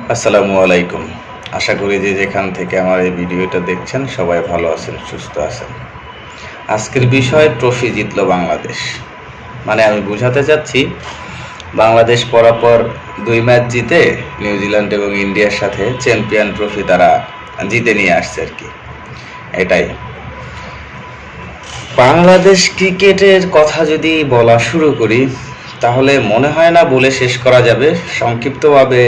আসসালামু আলাইকুম। আশা করি যে যেখান থেকে আমার এই ভিডিওটা দেখছেন সবাই ভালো আছেন, সুস্থ আছেন। আজকের বিষয় ট্রফি জিতলো বাংলাদেশ। মানে আমি বোঝাতে চাচ্ছি বাংলাদেশ পরপর 2 ম্যাচ জিতে নিউজিল্যান্ড এবং ইন্ডিয়ার সাথে চ্যাম্পিয়ন ট্রফি তারা জিতে নিয়ে আসছে আর কি। এটাই বাংলাদেশ ক্রিকেটের কথা যদি বলা শুরু করি তাহলে মনে হয় না বলে শেষ করা যাবে। সংক্ষিপ্তভাবে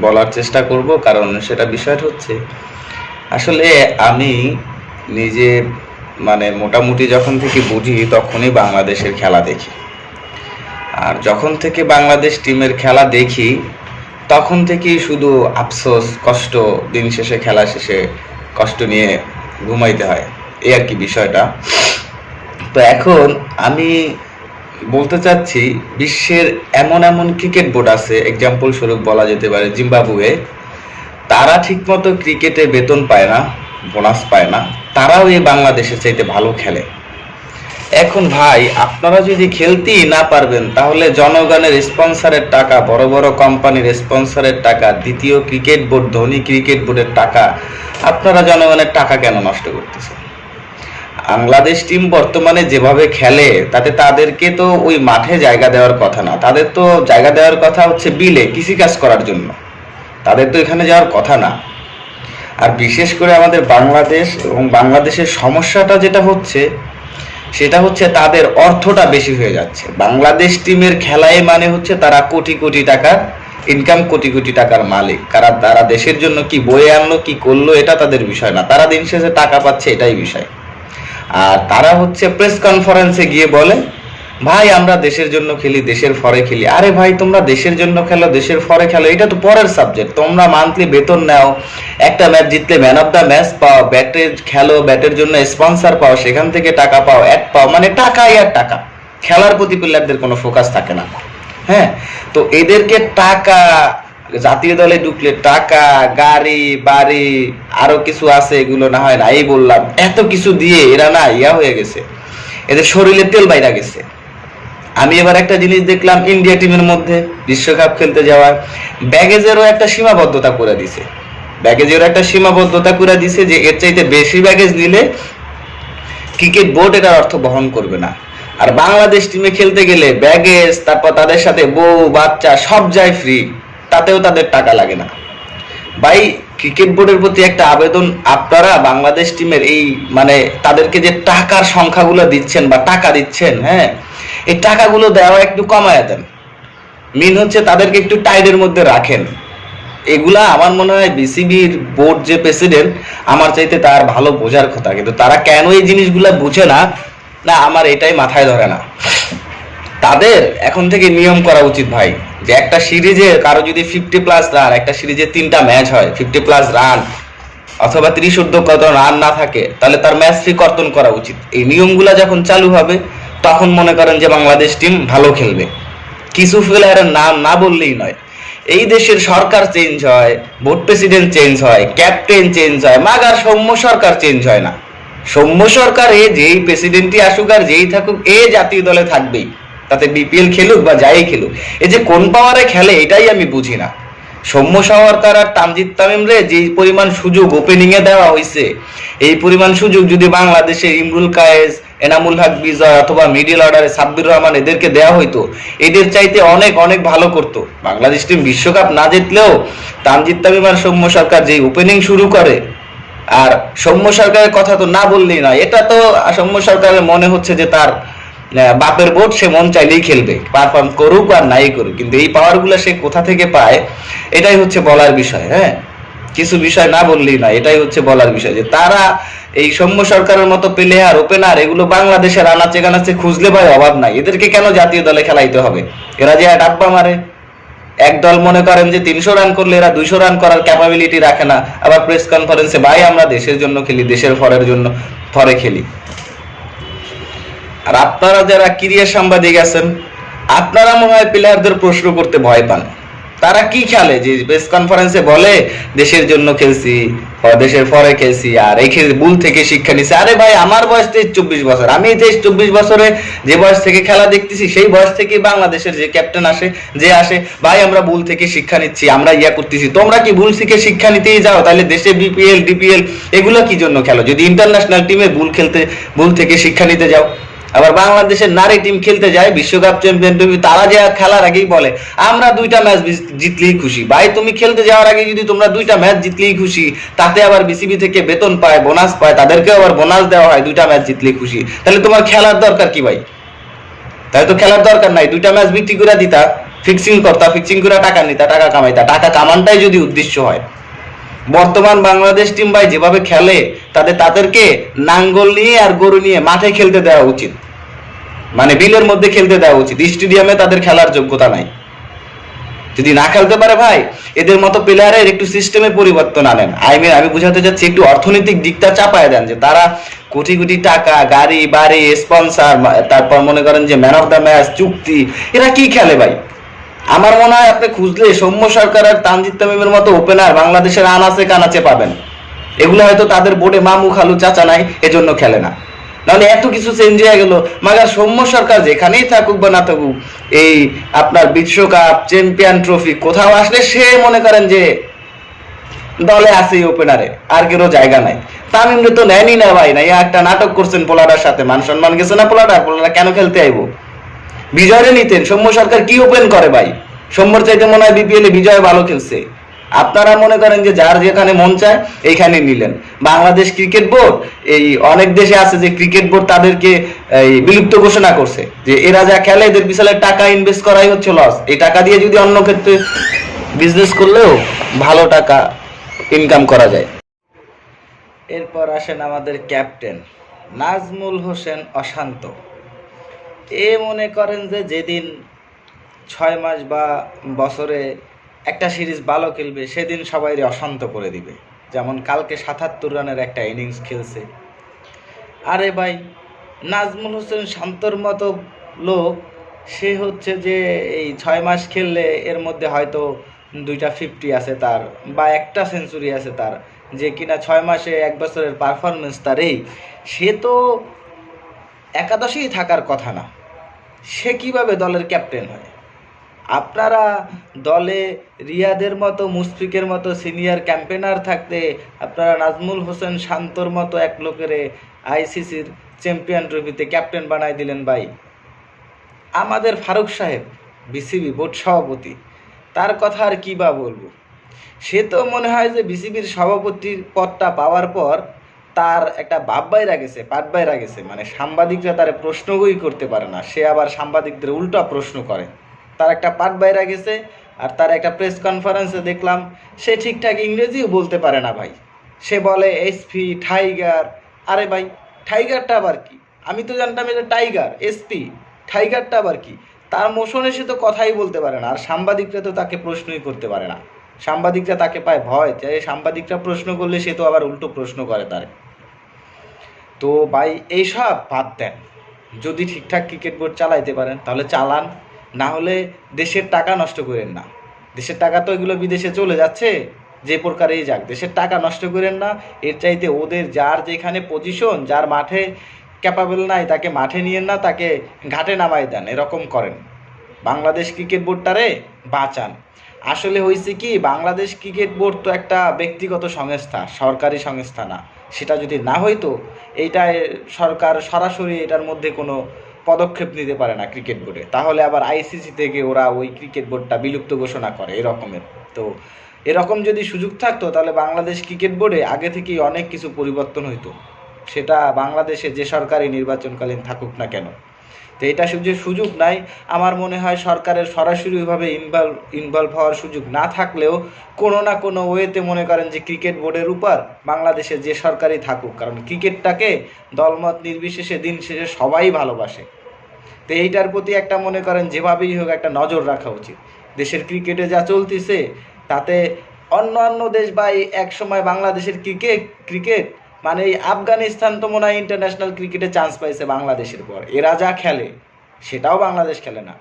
বলার চেষ্টা করব, কারণ সেটা বিষয়টা হচ্ছে আসলে আমি নিজে মোটামুটি যখন থেকে বুঝি তখনই বাংলাদেশের খেলা দেখি। আর যখন থেকে বাংলাদেশ টিমের খেলা দেখি তখন থেকেই শুধু আফসোস, কষ্ট, দিন শেষে খেলা শেষে কষ্ট নিয়ে ঘুমাইতে হয়, এই আর কি বিষয়টা। তো এখন আমি বলতে চাচ্ছি বিশ্বের এমন এমন ক্রিকেট বোর্ড আছে, এক্সাম্পল স্বরূপ বলা যেতে পারে জিম্বাবুয়ে, তারা ঠিকমতো ক্রিকেটে বেতন পায় না, বোনাস পায় না, তারাও এই বাংলাদেশের চাইতে ভালো খেলে। এখন ভাই আপনারা যদি খেলতেই না পারবেন তাহলে জনগণের স্পন্সরের টাকা, বড় বড় কোম্পানির স্পন্সরের টাকা, দ্বিতীয় ক্রিকেট বোর্ড, ধনী ক্রিকেট বোর্ডের টাকা, আপনারা জনগণের টাকা কেন নষ্ট করতেছেন? বাংলাদেশ টিম বর্তমানে যেভাবে খেলে তাতে তাদেরকে তো ওই মাঠে জায়গা দেওয়ার কথা না, তাদের তো জায়গা দেওয়ার কথা হচ্ছে বিলে কৃষিকাজ করার জন্য, তাদের তো এখানে যাওয়ার কথা না। আর বিশেষ করে আমাদের বাংলাদেশ এবং বাংলাদেশের সমস্যাটা যেটা হচ্ছে সেটা হচ্ছে তাদের অর্থটা বেশি হয়ে যাচ্ছে। বাংলাদেশ টিমের খেলায় মানে হচ্ছে তারা কোটি কোটি টাকার ইনকাম, কোটি কোটি টাকার মালিক। কারণ তারা দেশের জন্য কি বয়ে আনলো, কি করলো, এটা তাদের বিষয় না, তারা দিন শেষে টাকা পাচ্ছে, এটাই বিষয়। আর তারা হচ্ছে প্রেস কনফারেন্সে গিয়ে বলে ভাই আমরা দেশের জন্য খেলি, দেশের ফরে খেলি। আরে ভাই তোমরা দেশের জন্য খেলো, দেশের ফরে খেলো, এটা তো পরের সাবজেক্ট। তোমরা মান্থলি বেতন নাও, একটা ম্যাচ জিতলে ম্যান অফ দ্য ম্যাচ পাও, ব্যাটে খেলো, ব্যাটের জন্য স্পন্সর পাও, সেখান থেকে টাকা পাও, অ্যাড পাও, মানে টাকাই আর টাকা। খেলার প্রতি প্লেয়ারদের কোনো ফোকাস থাকে না। হ্যাঁ, তো এদেরকে টাকা, জাতীয় দলে ঢুকলে টাকা, গাড়ি বাড়ি, আরো কিছু আছে, এগুলো না হয় নাই বললাম, এত কিছু দিয়ে এরা না ইয়া হয়ে গেছে, এদের শরীরে তেল বাইরা গেছে। আমি এবার একটা জিনিস দেখলাম ইন্ডিয়া টিমের মধ্যে বিশ্বকাপ খেলতে যাওয়ার ব্যাগেজেরও একটা সীমাবদ্ধতা করে দিছে। ব্যাগেজেরও একটা সীমাবদ্ধতা করে দিছে যে এর চাইতে বেশি ব্যাগেজ নিলে ক্রিকেট বোর্ড এটার অর্থ বহন করবে না। আর বাংলাদেশ টিমে খেলতে গেলে ব্যাগেজ, তারপর তাদের সাথে বউ বাচ্চা সব যায় ফ্রি, তাতেও তাদের টাকা লাগে না। ভাই ক্রিকেট বোর্ডের প্রতি একটা আবেদন, আপনারা বাংলাদেশ টিমের এই তাদেরকে যে টাকার সংখ্যাগুলো দিচ্ছেন বা টাকা দিচ্ছেন, হ্যাঁ, এই টাকাগুলো দেওয়া একটু কমায় দেন। মেন হচ্ছে তাদেরকে একটু টাইডের মধ্যে রাখেন। এগুলা আমার মনে হয় বিসিবির বোর্ড যে প্রেসিডেন্ট আমার চাইতে তার ভালো বোঝার কথা, কিন্তু তারা কেন এই জিনিসগুলা বুঝে না, না আমার এটাই মাথায় ধরে না। তাদের এখন থেকে নিয়ম করা উচিত ভাই, যে একটা সিরিজে কারো যদি 50+ রান, একটা সিরিজে 3টা ম্যাচ হয়, 50+ রান অথবা 30 ঊর্ধ্ব কত রান না থাকে, তাহলে তার ম্যাচ ফি কর্তন করা উচিত। এই নিয়মগুলা যখন চালু হবে তখন মনে করেন যে বাংলাদেশ টিম ভালো খেলবে। কিছু প্লেয়ারের নাম না বললেই নয়, এই দেশের সরকার চেঞ্জ হয়, বোর্ড প্রেসিডেন্ট চেঞ্জ হয়, ক্যাপ্টেন চেঞ্জ হয়, মাগার সৌম্য সরকার চেঞ্জ হয় না। সৌম্য সরকার এ যেই প্রেসিডেন্টই আসুক আর যেই থাকুক, এ জাতীয় দলে থাকবেই, তাতে বিপিএল খেলুক বা যাই খেলুক। এই যে কোন পাওয়ারে খেলে এটাই আমি বুঝি না। সৌম্য সরকার আর তানজিদ তামিম রে যে পরিমাণ সুযোগ ওপেনিং এ দেওয়া হয়েছে, এই পরিমাণ সুযোগ যদি বাংলাদেশের ইমরুল কায়েস, এনামুল হক বিজয় অথবা মিডল অর্ডারে সাব্বির রহমান এদেরকে দেওয়া হইতো, এদের চাইতে অনেক অনেক ভালো করতো। বাংলাদেশ টিম বিশ্বকাপ না জিতলেও তানজিদ তামিম আর সৌম্য সরকার যে ওপেনিং শুরু করে, আর সৌম্য সরকারের কথা তো না বললেই নয়, এটা তো সৌম্য সরকারের মনে হচ্ছে যে তার বাপের বোর্ড, সে মন চাইলেই খেলবে, পারফর্ম করুক আর নাই করুক। কিন্তু এই পাওয়ারগুলো সে কোথা থেকে পায়, এটাই হচ্ছে বলার বিষয়। হ্যাঁ, কিছু বিষয় না বললেই না, এটাই হচ্ছে বলার বিষয় যে তারা এই সৌম্য সরকারের মতো প্লেয়ার, ওপেনার, এগুলো বাংলাদেশের আনাচে কানাচে খুঁজলে ভাই অভাব নাই। এদেরকে কেন জাতীয় দলে খেলাইতে হবে? এরা যে ডাব্বা মারে, এক দল মনে করেন যে 300 রান করলে এরা 200 রান করার ক্যাপাবিলিটি রাখে না, আবার প্রেস কনফারেন্সে ভাই আমরা দেশের জন্য খেলি, দেশের ফরের জন্য ফরে খেলি। আর আপনারা যারা ক্রীড়া সাংবাদিক আছেন, আপনারা মনে হয় প্লেয়ারদের প্রশ্ন করতে ভয় পান। তারা কি খেলে যে প্রেস কনফারেন্সে বলে দেশের জন্য খেলছি, দেশের পরে খেলছি, আর এই ভুল থেকে শিক্ষা নিছি। আরে ভাই, আমার বয়স 23-24 বছর, আমি 23-24 বছরে যে বয়স থেকে খেলা দেখতেছি, সেই বয়স থেকে বাংলাদেশের যে ক্যাপ্টেন আসে, যে আসে, ভাই আমরা ভুল থেকে শিক্ষা নিচ্ছি, আমরা ইয়া করতেছি। তোমরা কি ভুল থেকে শিক্ষা নিতেই যাও? তাহলে দেশে বিপিএল ডিপিএল এগুলো কি জন্য খেলো, যদি ইন্টারন্যাশনাল টিমে ভুল থেকে শিক্ষা নিতে যাও? আবার বাংলাদেশের নারী টিম খেলতে যায় বিশ্বকাপ চ্যাম্পিয়ন ট্রফি, তারা যে খেলার আগেই বলে আমরা 2টা ম্যাচ জিতলেই খুশি। ভাই তুমি খেলতে যাওয়ার আগে যদি তোমরা 2টা ম্যাচ জিতলেই খুশি, তাতে আবার বিসিবি থেকে বেতন পায়, বোনাস পায়, তাদেরকেও আবার বোনাস দেওয়া হয় 2টা ম্যাচ জিতলেই খুশি, তাহলে তোমার খেলার দরকার কি ভাই? তাই তো খেলার দরকার নাই, 2টা ম্যাচ বিক্রি করে দিতা, ফিক্সিং করতা, ফিক্সিং করে টাকা নিতা, টাকা কামাইতা। টাকা কামানটাই যদি উদ্দেশ্য হয়। বর্তমান বাংলাদেশ টিম ভাই যেভাবে খেলে, তাদেরকে নাঙ্গল নিয়ে আর গরু নিয়ে মাঠে খেলতে দেওয়া উচিত, মানে বিলের মধ্যে খেলতে দেওয়া উচিত। স্টেডিয়ামে তাদের খেলার যোগ্যতা নাই। যদি না খেলতে পারে ভাই, এদের মতো প্লেয়ারের একটু সিস্টেমে পরিবর্তন আনেন। আমি বুঝাতে চাচ্ছি, একটু অর্থনৈতিক দিকটা চাপায় দেন, যে তারা কোটি কোটি টাকা, গাড়ি বাড়ি, স্পন্সর, তারপর মনে করেন যে ম্যান অফ দ্য ম্যাচ চুক্তি, এরা কি খেলে ভাই? আমার মনে হয় আপনি খুঁজলে সৌম্য সরকার আর তানজিদ তামিমের মতো ওপেনার বাংলাদেশের আনাচে কানাচে পাবেন। এগুলো হয়তো তাদের বোর্ডে মামু খালু চাচা নাই, এজন্য খেলে না, নাহলে এত কিছু চেঞ্জ হয়ে গেল। মাগার সৌম্য সরকার যেখানেই থাকুক বা না থাকুক, এই আপনার বিশ্বকাপ চ্যাম্পিয়ন ট্রফি কোথাও আসলে সে মনে করেন যে দলে আছে ওপেনারে, আর কেউ জায়গা নাই। তামিমরে তো নেয়নি না ভাই, না একটা নাটক করছেন পোলাডার সাথে, মান সম্মান গেছে না পোলাডার কেন খেলতে আইবো? বিজয়রে নিতেন। সৌম্য সরকার কি ওপেন করে ভাই? সৌম্যর চাইতে মনে হয় বিপিএল এ বিজয় ভালো খেলছে। আপনারা মনে করেন যে যার যেখানে মন চায় এইখানে নিলেন। বাংলাদেশ ক্রিকেট বোর্ড, এই অনেক দেশে আছে যে ক্রিকেট বোর্ড তাদেরকে এই বিলুপ্ত ঘোষণা করছে, যে এরা যা খেলে এদের পিছনে টাকা ইনভেস্ট করাই হচ্ছে লস। এই টাকা দিয়ে যদি অন্য ক্ষেত্রে বিজনেস করলেও ভালো টাকা ইনকাম করা যায়। এরপর আসেন আমাদের ক্যাপ্টেন নাজমুল হোসেন অশান্ত। এ মনে করেন যে যেদিন 6 মাস বা বছরে একটা সিরিজ ভালো খেলবে, সেদিন সবাই অশান্ত করে দিবে। যেমন কালকে 77 রানের একটা ইনিংস খেলছে। আরে ভাই, নাজমুল হোসেন শান্তর মতো লোক, সে হচ্ছে যে এই 6 মাস খেললে এর মধ্যে হয়তো 2টা 50 আছে তার, বা একটা সেঞ্চুরি আছে তার, যে কিনা 6 মাসে 1 বছরের পারফরমেন্স তার এই, সে তো একাদশেই থাকার কথা না, সে কিভাবে দলের ক্যাপ্টেন হয়? আপনারা দলে রিয়াদের মতো, মুশফিকের মতো সিনিয়র ক্যাম্পেনার থাকতে আপনারা নাজমুল হোসেন শান্তর মতো এক লোকের আইসিসির চ্যাম্পিয়ন ট্রফিতে ক্যাপ্টেন বানাই দিলেন ভাই। আমাদের ফারুক সাহেব বিসিবি বোর্ড সভাপতি, তার কথা আর কী বা বলবো? সে তো মনে হয় যে বিসিবির সভাপতির পদটা পাওয়ার পর তার একটা বাপ বাইরা গেছে, পাট বাইরা গেছে, মানে সাংবাদিকরা তার প্রশ্নই করতে পারে না, সে আবার সাংবাদিকদের উল্টা প্রশ্ন করে। তার একটা পাট বাইরা গেছে। আর তার একটা প্রেস কনফারেন্সে দেখলাম সে ঠিকঠাক ইংরেজিও বলতে পারে না ভাই। সে বলে এসপি, টাইগার। আরে ভাই, টাইগারটা আবার কি? আমি তো জানতাম এটা টাইগার, এসপি, টাইগারটা আবার কি? তার মোশনে সে তো কথাই বলতে পারে না। আর সাংবাদিকরা তো তাকে প্রশ্নই করতে পারে না, সাংবাদিকরা তাকে পায় ভয়, যে সাংবাদিকরা প্রশ্ন করলে সে তো আবার উল্টো প্রশ্ন করে তারে। তো ভাই এইসব বাদ দেন, যদি ঠিকঠাক ক্রিকেট বোর্ড চালাইতে পারেন তাহলে চালান, না হলে দেশের টাকা নষ্ট করেন না। দেশের টাকা তো এগুলো বিদেশে চলে যাচ্ছে, যে প্রকারেই যাক, দেশের টাকা নষ্ট করেন না। এর চাইতে ওদের যার যেখানে পজিশন, যার মাঠে ক্যাপাবল নাই, তাকে মাঠে নিয়েন না, তাকে ঘাটে নামাই দেন, এরকম করেন। বাংলাদেশ ক্রিকেট বোর্ডটারে বাঁচান। আসলে হয়েছে কি, বাংলাদেশ ক্রিকেট বোর্ড তো একটা ব্যক্তিগত সংস্থা, সরকারি সংস্থা না। সেটা যদি না হইতো, এইটায় সরকার সরাসরি এটার মধ্যে কোনো পদক্ষেপ নিতে পারে না ক্রিকেট বোর্ডে, তাহলে আবার আইসিসি থেকে ওরা ওই ক্রিকেট বোর্ডটা বিলুপ্ত ঘোষণা করে এরকমের। তো এরকম যদি সুযোগ থাকতো তাহলে বাংলাদেশ ক্রিকেট বোর্ডে আগে থেকেই অনেক কিছু পরিবর্তন হইতো, সেটা বাংলাদেশে যে সরকারি নির্বাচনকালীন থাকুক না কেন। তো এটা যে সুযোগ নাই, আমার মনে হয় সরকারের সরাসরিভাবে ইনভলভ হওয়ার সুযোগ না থাকলেও কোনো না কোনো ওয়েতে মনে করেন যে ক্রিকেট বোর্ডের উপর বাংলাদেশে যে সরকারই থাকুক, কারণ ক্রিকেটটাকে দলমত নির্বিশেষে দিন শেষে সবাই ভালোবাসে। তো এইটার প্রতি একটা মনে করেন যেভাবেই হোক একটা নজর রাখা উচিত। দেশের ক্রিকেটে যা চলতেছে তাতে অন্য দেশ বা এক সময় বাংলাদেশের ক্রিকেট মানে এই আফগানিস্তান তো মনে হয় ইন্টারন্যাশনাল ক্রিকেটে চান্স পাইছে বাংলাদেশের পর। এরা যা খেলে সেটাও বাংলাদেশ খেলে না।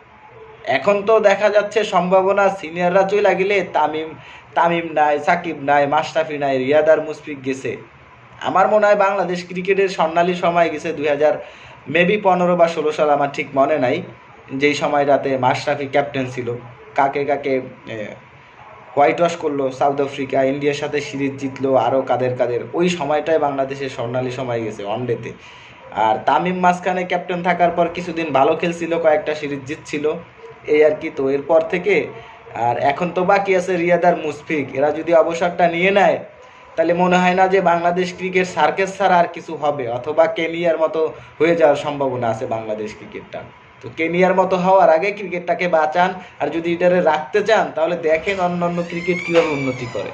এখন তো দেখা যাচ্ছে সম্ভাবনা সিনিয়ররা চলে গেলে তামিম নাই, সাকিব নাই, মাশরাফি নাই, রিয়াদ আর মুশফিক গেছে। আমার মনে হয় বাংলাদেশ ক্রিকেটের স্বর্ণালী সময় গেছে 2000 মেবি 15 বা 16 সাল, আমার ঠিক মনে নাই, যেই সময়টাতে মাশরাফি ক্যাপ্টেন ছিল। কাকে কাকে হোয়াইট ওয়াশ করলো সাউথ আফ্রিকা, ইন্ডিয়ার সাথে সিরিজ জিতলো, আরও কাদের কাদের, ওই সময়টায় বাংলাদেশের স্বর্ণালী সময় গেছে ওয়ানডেতে। আর তামিম মাঝখানে ক্যাপ্টেন থাকার পর কিছুদিন ভালো খেলছিল, কয়েকটা সিরিজ জিতছিল, এই আর কি। তো এরপর থেকে আর এখন তো বাকি আছে রিয়াদ আর মুশফিক, এরা যদি অবসরটা নিয়ে নেয় তাহলে মনে হয় না যে বাংলাদেশ ক্রিকেট সার্কেস ছাড়া আর কিছু হবে, অথবা কেনিয়ার মতো হয়ে যাওয়ার সম্ভাবনা আছে বাংলাদেশ ক্রিকেটটা। তো কেনিয়ার মতো হওয়ার আগে ক্রিকেটটাকে বাঁচান, আর যদি এটারে রাখতে চান তাহলে দেখেন অন্য অন্য ক্রিকেট কীভাবে উন্নতি করে।